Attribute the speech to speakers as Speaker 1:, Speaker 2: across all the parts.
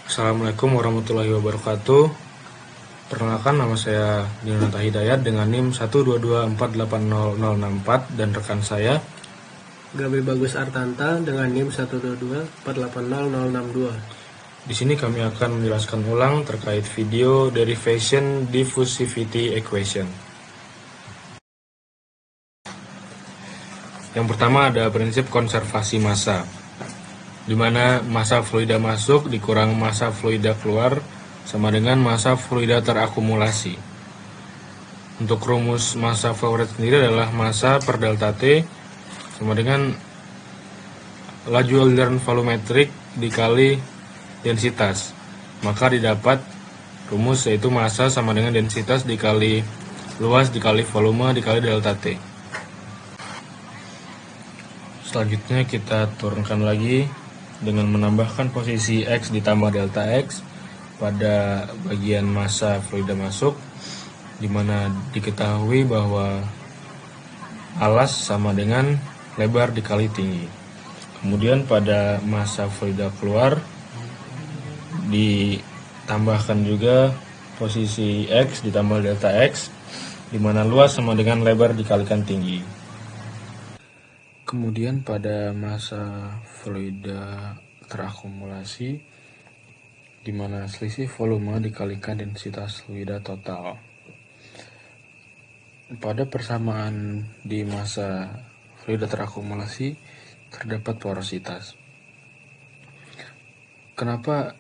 Speaker 1: Assalamualaikum warahmatullahi wabarakatuh. Perkenalkan, nama saya Dinata Hidayat dengan NIM 122480064 dan rekan saya
Speaker 2: Gabi Bagus Artanta dengan NIM 122480062.
Speaker 1: Di sini kami akan menjelaskan ulang terkait video derivation diffusivity equation. Yang pertama ada prinsip konservasi massa, di mana massa fluida masuk dikurang massa fluida keluar sama dengan massa fluida terakumulasi. Untuk rumus massa flow rate sendiri adalah massa per delta T sama dengan laju aliran volumetrik dikali densitas. Maka didapat rumus yaitu massa sama dengan densitas dikali luas dikali volume dikali delta T. Selanjutnya kita turunkan lagi dengan menambahkan posisi X ditambah delta X pada bagian massa fluida masuk, di mana diketahui bahwa alas sama dengan lebar dikali tinggi. Kemudian pada massa fluida keluar ditambahkan juga posisi X ditambah delta X, di mana luas sama dengan lebar dikalikan tinggi. Kemudian pada massa fluida terakumulasi, di mana selisih volume dikalikan densitas fluida total. Pada persamaan di massa fluida terakumulasi terdapat porositas. Kenapa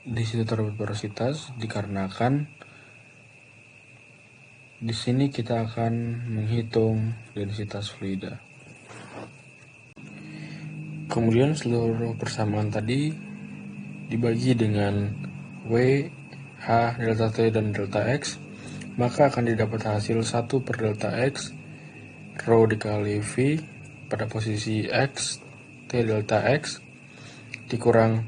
Speaker 1: di situ terdapat porositas? Dikarenakan di sini kita akan menghitung densitas fluida. Kemudian seluruh persamaan tadi dibagi dengan W, H, delta T, dan delta X, maka akan didapat hasil 1 per delta X, rho dikali V pada posisi X, T delta X, dikurang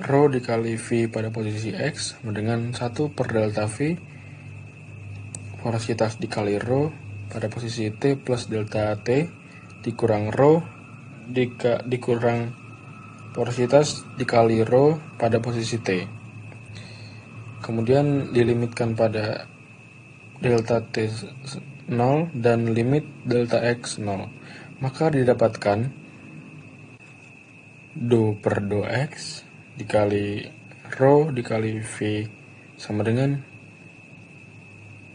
Speaker 1: rho dikali V pada posisi X, sama dengan 1 per delta V, porositas dikali rho pada posisi T plus delta T, dikurang rho dikurang porositas dikali rho pada posisi T. Kemudian dilimitkan pada delta T 0 dan limit delta X 0. Maka didapatkan do per do X dikali rho dikali V sama dengan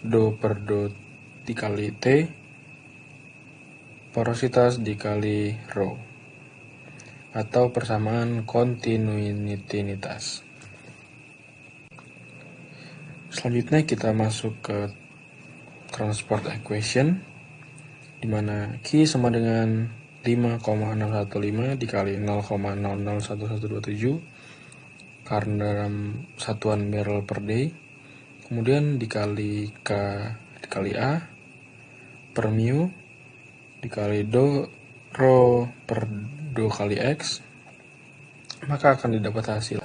Speaker 1: do per do dikali T porositas dikali rho, atau persamaan kontinuitas. Selanjutnya kita masuk ke transport equation, di mana Q sama dengan 5,615 dikali 0,001127 karena dalam satuan barrel per day, kemudian dikali K dikali A per mu dikali do rho per do kali X, maka akan didapat hasil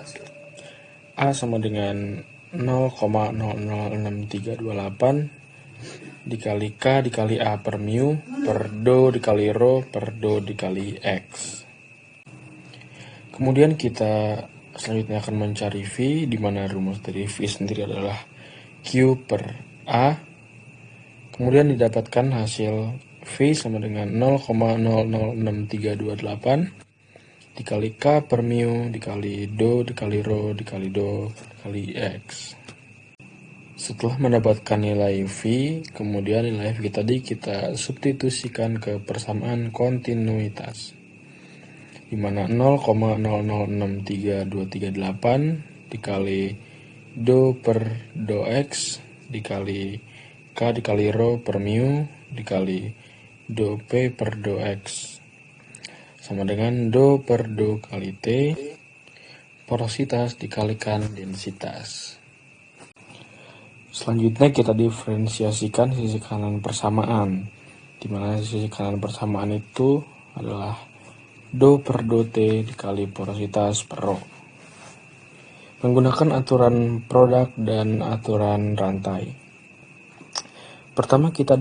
Speaker 1: A sama dengan 0,006328 dikali K dikali A per mu per do dikali rho per do dikali X. Kemudian kita selanjutnya akan mencari V, di mana rumus dari V sendiri adalah Q per A. Kemudian didapatkan hasil V sama dengan 0,006328 dikali K per mu dikali do dikali rho dikali do dikali X. Setelah mendapatkan nilai V, kemudian nilai V tadi kita substitusikan ke persamaan kontinuitas, di mana 0,006328 dikali do per do X dikali K dikali rho per mu dikali do P per do X sama dengan do per do kali T porositas dikalikan densitas. Selanjutnya kita diferensiasikan sisi kanan persamaan, di mana sisi kanan persamaan itu adalah do per do T dikali porositas per rho. Menggunakan aturan produk dan aturan rantai. Pertama kita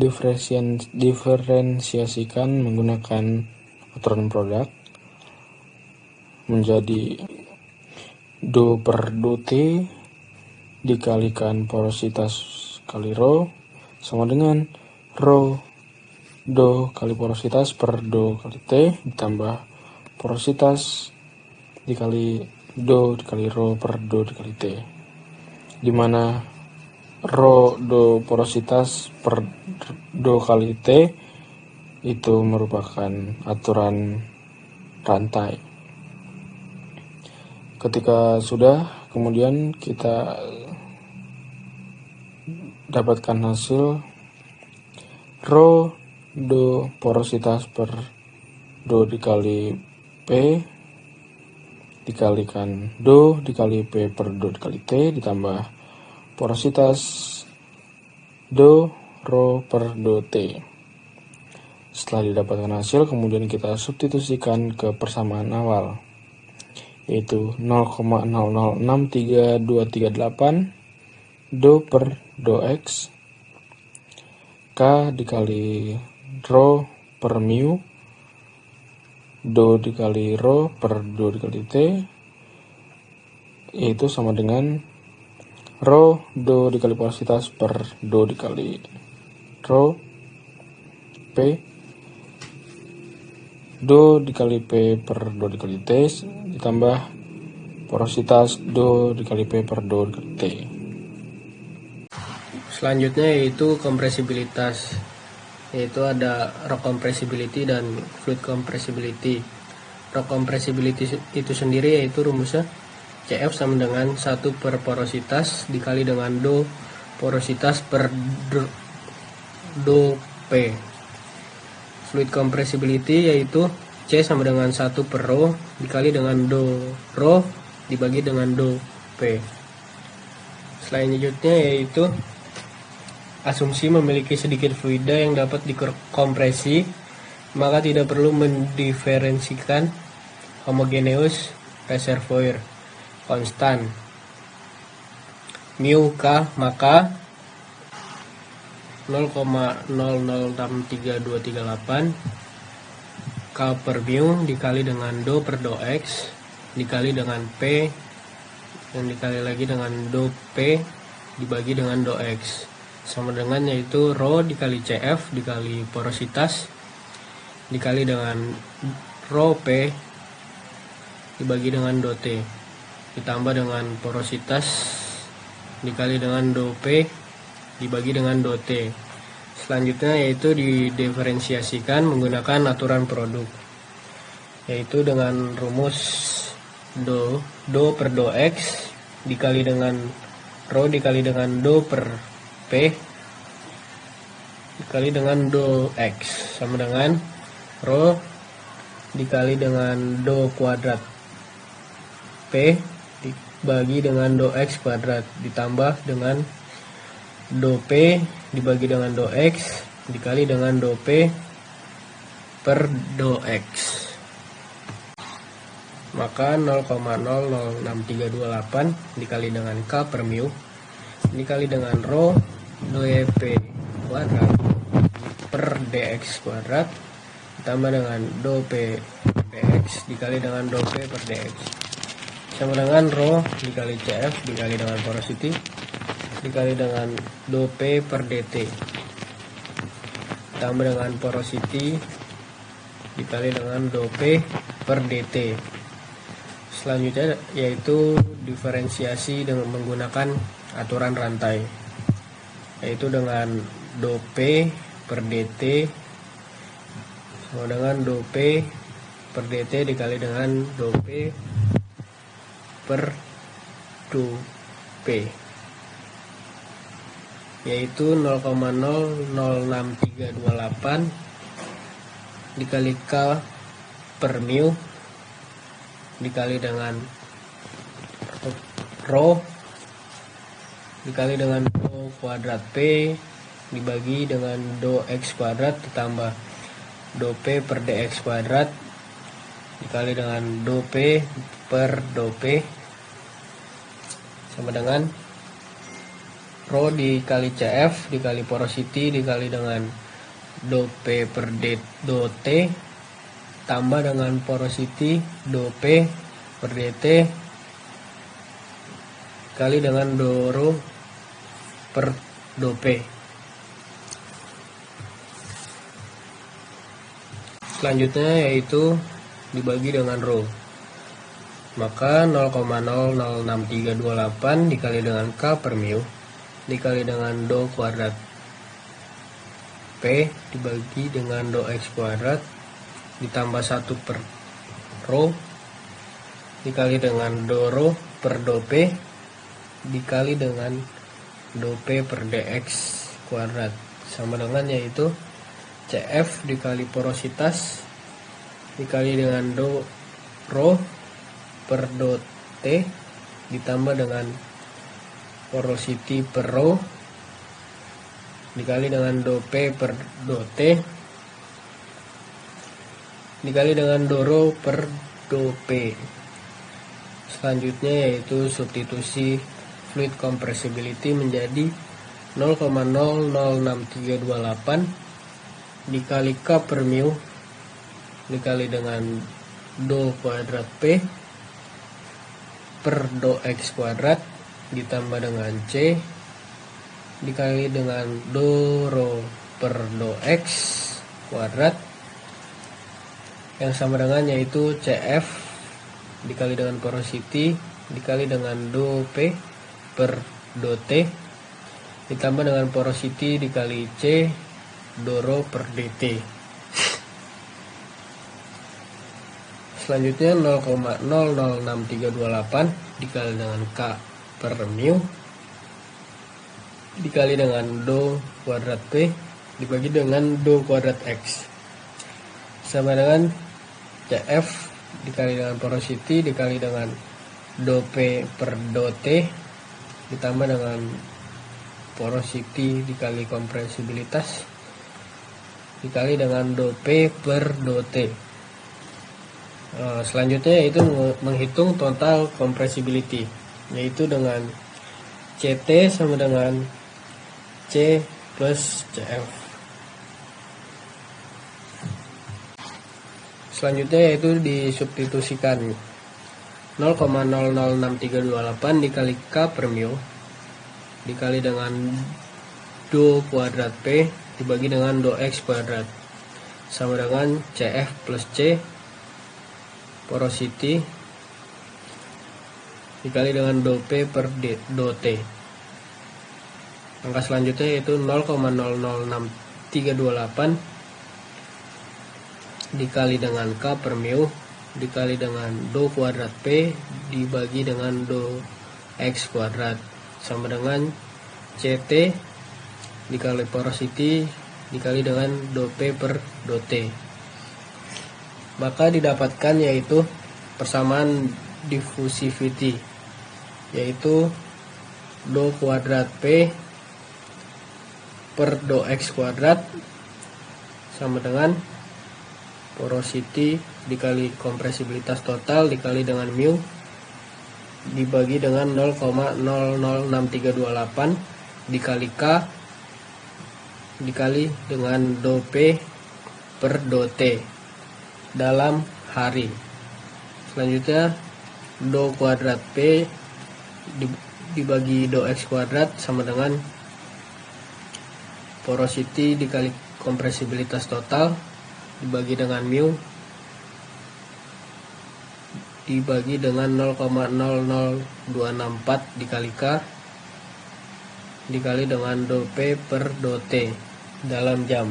Speaker 1: diferensiasikan menggunakan aturan produk menjadi do per do T dikalikan porositas kali rho sama dengan rho do kali porositas per do kali T ditambah porositas dikali do dikali rho per do dikali T, dimana rho do porositas per do kali T itu merupakan aturan rantai. Ketika sudah, kemudian kita dapatkan hasil rho do porositas per do dikali P dikalikan do dikali P per do dikali T ditambah porositas do rho per do T. Setelah didapatkan hasil, kemudian kita substitusikan ke persamaan awal, yaitu 0,0063238 do per do X K dikali rho per mu do dikali rho per do dikali T, yaitu sama dengan rho do dikali porositas per do dikali rho P do dikali P per do dikali T ditambah porositas do dikali P per do dikali T.
Speaker 2: Selanjutnya yaitu kompresibilitas, yaitu ada rock compressibility dan fluid compressibility. Rock compressibility itu sendiri yaitu rumusnya CF sama dengan 1 per porositas dikali dengan do porositas per do P. Fluid compressibility yaitu C sama dengan 1 per rho dikali dengan do rho dibagi dengan do P. Selanjutnya yaitu asumsi memiliki sedikit fluida yang dapat dikompresi, maka tidak perlu mendiferensikan homogeneous reservoir konstan mu K, maka 0,006328 K per mu dikali dengan do per do X dikali dengan P dan dikali lagi dengan do P dibagi dengan do X sama dengan yaitu rho dikali CF dikali porositas dikali dengan rho P dibagi dengan do T ditambah dengan porositas dikali dengan do P dibagi dengan do T. Selanjutnya yaitu didiferensiasikan menggunakan aturan produk, yaitu dengan rumus do per do X dikali dengan rho dikali dengan do per P dikali dengan do X sama dengan rho dikali dengan do kuadrat P dibagi dengan do X kuadrat ditambah dengan do P dibagi dengan do X dikali dengan do P per do X, maka 0,006328 dikali dengan K per mu dikali dengan rho do P kuadrat per dx kuadrat ditambah dengan do P per dx dikali dengan do P per dx sama dengan rho dikali CF dikali dengan porosity dikali dengan do P per dt ditambah dengan porosity dikali dengan do P per dt. Selanjutnya yaitu diferensiasi dengan menggunakan aturan rantai, yaitu dengan do P per dt sama dengan do P per dt dikali dengan do P per do P, yaitu 0,06328 dikali K per mu dikali dengan rho dikali dengan do kuadrat P dibagi dengan do X kuadrat ditambah do P per dx kuadrat dikali dengan do P per do P sama dengan rho dikali CF dikali porosity dikali dengan do P per do T tambah dengan porosity do P per dt dikali dengan do rho per do P. Selanjutnya yaitu dibagi dengan rho. Maka 0,00638 dikali dengan K per mu dikali dengan do kuadrat P dibagi dengan do X kuadrat ditambah 1 per rho dikali dengan do rho per do P dikali dengan do P per dx kuadrat sama dengan yaitu CF dikali porositas dikali dengan do rho per do T ditambah dengan porosity per rho dikali dengan do P per do T dikali dengan do rho per do P. Selanjutnya yaitu substitusi fluid compressibility menjadi 0,006328 dikali K per mu dikali dengan do kuadrat P per do X kuadrat ditambah dengan C dikali dengan do rho per do X kuadrat yang sama dengan yaitu CF dikali dengan porosity dikali dengan do P per do T ditambah dengan porosity dikali C do rho per dt. Selanjutnya 0,006328 dikali dengan K per mu dikali dengan do kuadrat P dibagi dengan do kuadrat X sama dengan CF dikali dengan porosity dikali dengan do P per do T ditambah dengan porosity dikali kompresibilitas dikali dengan do P per do T. Selanjutnya yaitu menghitung total compressibility yaitu dengan CT sama dengan C plus CF. Selanjutnya yaitu disubstitusikan 0,006328 dikali K per mu dikali dengan do kuadrat P dibagi dengan do X kuadrat sama dengan CF plus C porosity dikali dengan do P per do T. Angka selanjutnya yaitu 0,006328 dikali dengan K per mu dikali dengan do kuadrat P dibagi dengan do X kuadrat sama dengan CT dikali porosity dikali dengan do P per do T. Maka didapatkan yaitu persamaan diffusivity yaitu do kuadrat P per do X kuadrat sama dengan porosity dikali kompresibilitas total dikali dengan mu dibagi dengan 0,006328 dikali K dikali dengan do P per do T dalam hari. Selanjutnya do kuadrat P dibagi do X kuadrat sama dengan porosity dikali kompresibilitas total dibagi dengan mu dibagi dengan 0,00264 dikali K dikali dengan do P per do T dalam jam.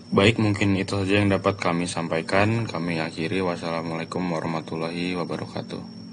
Speaker 1: Baik, mungkin itu saja yang dapat kami sampaikan. Kami akhiri. Wassalamualaikum warahmatullahi wabarakatuh.